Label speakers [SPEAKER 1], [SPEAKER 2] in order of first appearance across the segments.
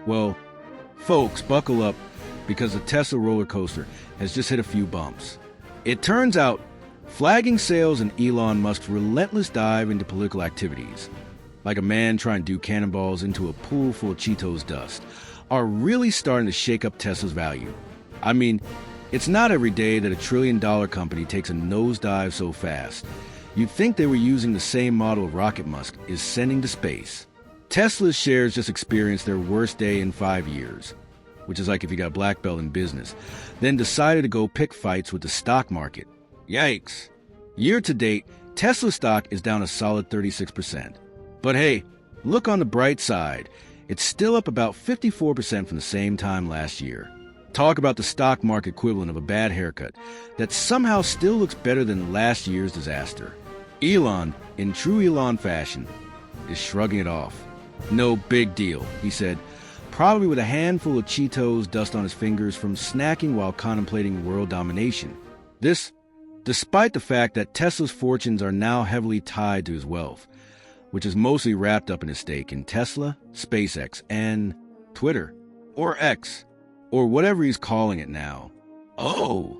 [SPEAKER 1] Well, folks, buckle up because the Tesla roller coaster has just hit a few bumps. It turns out flagging sales and Elon Musk's relentless dive into political activities, like a man trying to do cannonballs into a pool full of Cheetos dust, are really starting to shake up Tesla's value. I mean, it's not every day that a trillion-dollar company takes a nosedive so fast. You'd think they were using the same model rocket Musk is sending to space. Tesla's shares just experienced their worst day in 5 years, which is like if you got a black belt in business, then decided to go pick fights with the stock market. Yikes. Year to date, Tesla stock is down a solid 36%. But hey, look on the bright side. It's still up about 54% from the same time last year. Talk about the stock market equivalent of a bad haircut that somehow still looks better than last year's disaster. Elon, in true Elon fashion, is shrugging it off. No big deal, he said, probably with a handful of Cheetos dust on his fingers from snacking while contemplating world domination. This, despite the fact that Tesla's fortunes are now heavily tied to his wealth, which is mostly wrapped up in his stake in Tesla, SpaceX, and Twitter, or X, or whatever he's calling it now. Oh!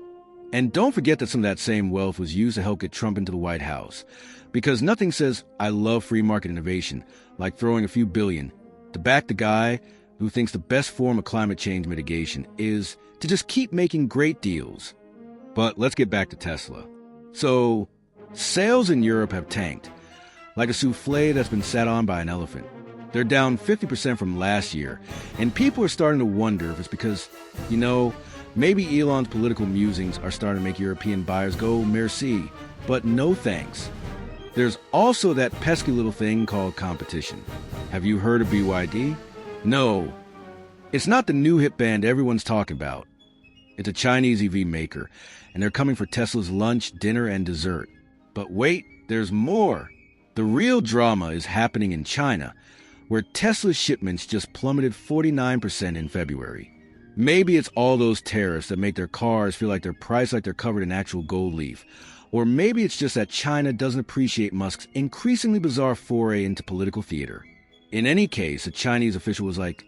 [SPEAKER 1] And don't forget that some of that same wealth was used to help get Trump into the White House, because nothing says, I love free market innovation, like throwing a few billion to back the guy who thinks the best form of climate change mitigation is to just keep making great deals. But let's get back to Tesla. So, sales in Europe have tanked, like a souffle that's been sat on by an elephant. They're down 50% from last year, and people are starting to wonder if it's because, maybe Elon's political musings are starting to make European buyers go merci, but no thanks. There's also that pesky little thing called competition. Have you heard of BYD? No. It's not the new hip band everyone's talking about. It's a Chinese EV maker, and they're coming for Tesla's lunch, dinner, and dessert. But wait, there's more. The real drama is happening in China, where Tesla's shipments just plummeted 49% in February. Maybe it's all those tariffs that make their cars feel like they're priced like they're covered in actual gold leaf. Or maybe it's just that China doesn't appreciate Musk's increasingly bizarre foray into political theater. In any case, a Chinese official was like,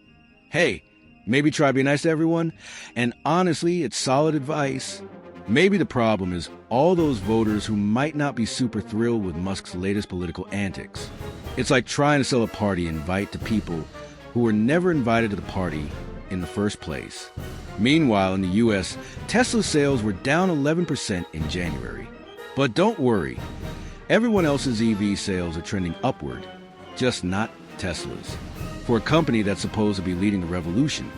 [SPEAKER 1] hey, maybe try to be nice to everyone. And honestly, it's solid advice. Maybe the problem is all those voters who might not be super thrilled with Musk's latest political antics. It's like trying to sell a party invite to people who were never invited to the party in the first place. Meanwhile, in the US, Tesla sales were down 11% in January. But don't worry, everyone else's EV sales are trending upward, just not Tesla's. For a company that's supposed to be leading the revolution,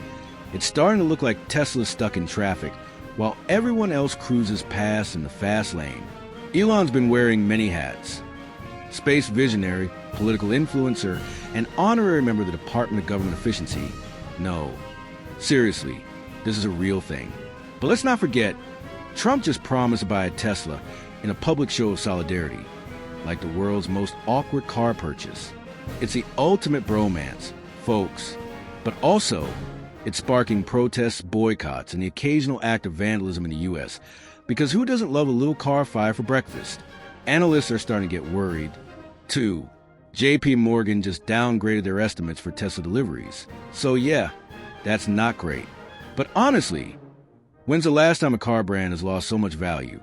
[SPEAKER 1] it's starting to look like Tesla's stuck in traffic while everyone else cruises past in the fast lane. Elon's been wearing many hats. Space visionary, political influencer, and honorary member of the Department of Government Efficiency. No. Seriously, this is a real thing. But let's not forget, Trump just promised to buy a Tesla in a public show of solidarity, like the world's most awkward car purchase. It's the ultimate bromance, folks. But also, it's sparking protests, boycotts, and the occasional act of vandalism in the U.S., because who doesn't love a little car fire for breakfast? Analysts are starting to get worried, too. J.P. Morgan just downgraded their estimates for Tesla deliveries. So yeah, that's not great. But honestly, when's the last time a car brand has lost so much value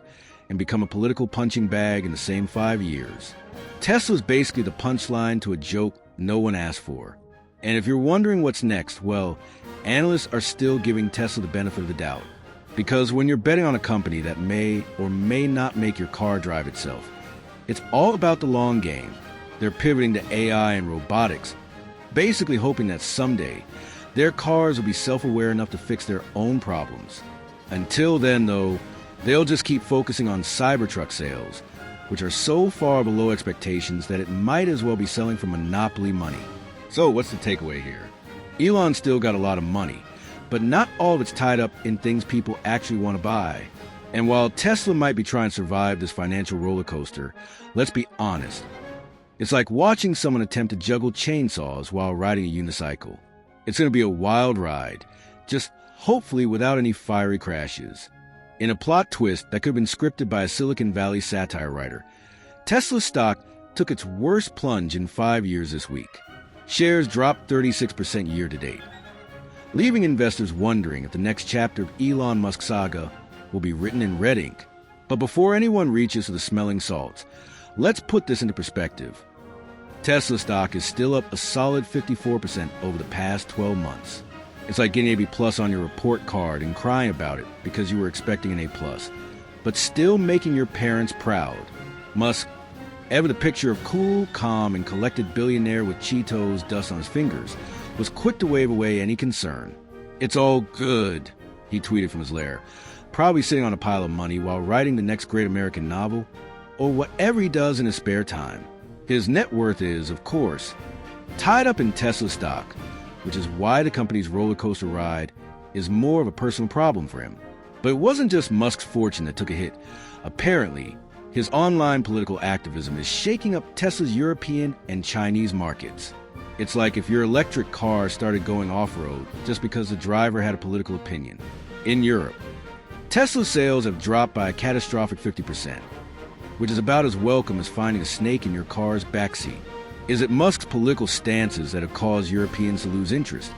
[SPEAKER 1] and become a political punching bag in the same 5 years? Tesla's basically the punchline to a joke no one asked for. And if you're wondering what's next, well, analysts are still giving Tesla the benefit of the doubt. Because when you're betting on a company that may or may not make your car drive itself, it's all about the long game. They're pivoting to AI and robotics, basically hoping that someday their cars will be self-aware enough to fix their own problems. Until then, though, they'll just keep focusing on Cybertruck sales, which are so far below expectations that it might as well be selling for monopoly money. So what's the takeaway here? Elon's still got a lot of money, but not all of it's tied up in things people actually want to buy. And while Tesla might be trying to survive this financial roller coaster, let's be honest. It's like watching someone attempt to juggle chainsaws while riding a unicycle. It's going to be a wild ride, just hopefully without any fiery crashes. In a plot twist that could have been scripted by a Silicon Valley satire writer, Tesla stock took its worst plunge in 5 years this week. Shares dropped 36% year to date. leaving investors wondering if the next chapter of Elon Musk's saga will be written in red ink. But before anyone reaches for the smelling salts, let's put this into perspective. Tesla stock is still up a solid 54% over the past 12 months. It's like getting a B+ on your report card and crying about it because you were expecting an A+, but still making your parents proud. Musk, ever the picture of cool, calm, and collected billionaire with Cheetos dust on his fingers, was quick to wave away any concern. "It's all good," he tweeted from his lair, probably sitting on a pile of money while writing the next great American novel, or whatever he does in his spare time. His net worth is, of course, tied up in Tesla stock, which is why the company's roller coaster ride is more of a personal problem for him. But it wasn't just Musk's fortune that took a hit. Apparently, his online political activism is shaking up Tesla's European and Chinese markets. It's like if your electric car started going off-road just because the driver had a political opinion. In Europe, Tesla sales have dropped by a catastrophic 50%, which is about as welcome as finding a snake in your car's backseat. Is it Musk's political stances that have caused Europeans to lose interest?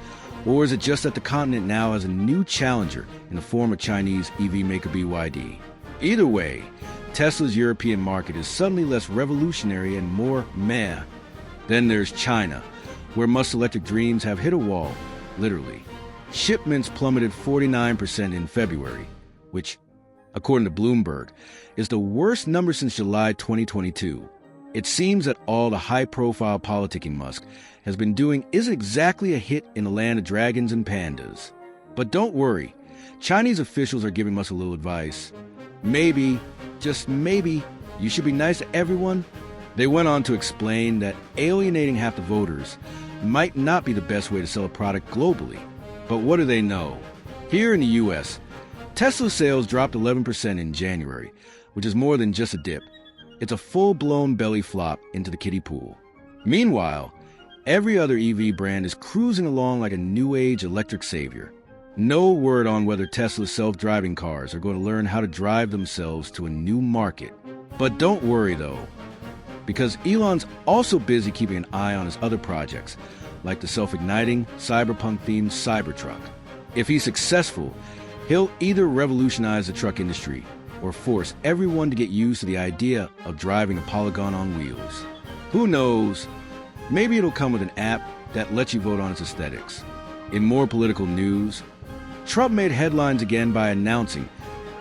[SPEAKER 1] Or is it just that the continent now has a new challenger in the form of Chinese EV maker BYD? Either way, Tesla's European market is suddenly less revolutionary and more meh. Then there's China, where Musk's electric dreams have hit a wall, literally. Shipments plummeted 49% in February, which, according to Bloomberg, is the worst number since July 2022. It seems that all the high-profile politicking Musk has been doing isn't exactly a hit in the land of dragons and pandas. But don't worry, Chinese officials are giving Musk a little advice. Maybe, just maybe, you should be nice to everyone. They went on to explain that alienating half the voters might not be the best way to sell a product globally. But what do they know? Here in the U.S., Tesla sales dropped 11% in January, which is more than just a dip. It's a full-blown belly flop into the kiddie pool. Meanwhile, every other EV brand is cruising along like a new-age electric savior. No word on whether Tesla's self-driving cars are going to learn how to drive themselves to a new market. But don't worry, though, because Elon's also busy keeping an eye on his other projects, like the self-igniting, cyberpunk-themed Cybertruck. If he's successful, he'll either revolutionize the truck industry or force everyone to get used to the idea of driving a polygon on wheels. Who knows? Maybe it'll come with an app that lets you vote on its aesthetics. In more political news, Trump made headlines again by announcing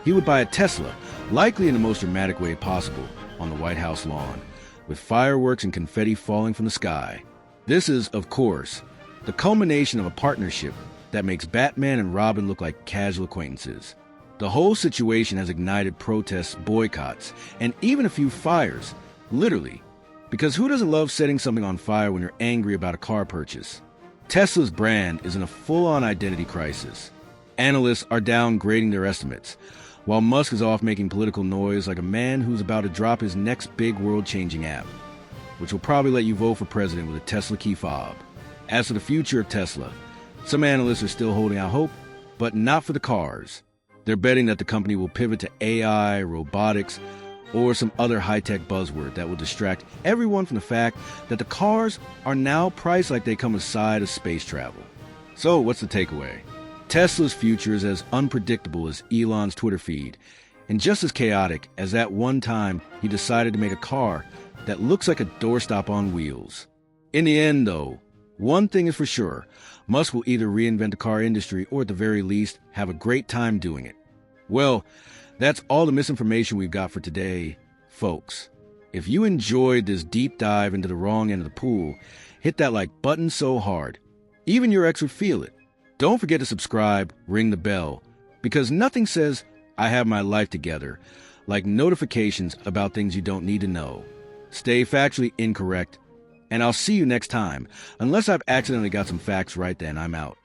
[SPEAKER 1] he would buy a Tesla, likely in the most dramatic way possible, on the White House lawn, with fireworks and confetti falling from the sky. This is, of course, the culmination of a partnership that makes Batman and Robin look like casual acquaintances. The whole situation has ignited protests, boycotts, and even a few fires, literally, because who doesn't love setting something on fire when you're angry about a car purchase? Tesla's brand is in a full-on identity crisis. Analysts are downgrading their estimates, while Musk is off making political noise like a man who's about to drop his next big world-changing app, which will probably let you vote for president with a Tesla key fob. As for the future of Tesla, some analysts are still holding out hope, but not for the cars. They're betting that the company will pivot to AI, robotics, or some other high-tech buzzword that will distract everyone from the fact that the cars are now priced like they come aside of space travel. So what's the takeaway? Tesla's future is as unpredictable as Elon's Twitter feed, and just as chaotic as that one time he decided to make a car that looks like a doorstop on wheels. In the end, though, one thing is for sure, Musk will either reinvent the car industry or at the very least have a great time doing it. Well, that's all the misinformation we've got for today, folks. If you enjoyed this deep dive into the wrong end of the pool, hit that like button so hard, even your ex would feel it. Don't forget to subscribe, ring the bell, because nothing says I have my life together like notifications about things you don't need to know. Stay factually incorrect, and I'll see you next time. Unless I've accidentally got some facts right, then I'm out.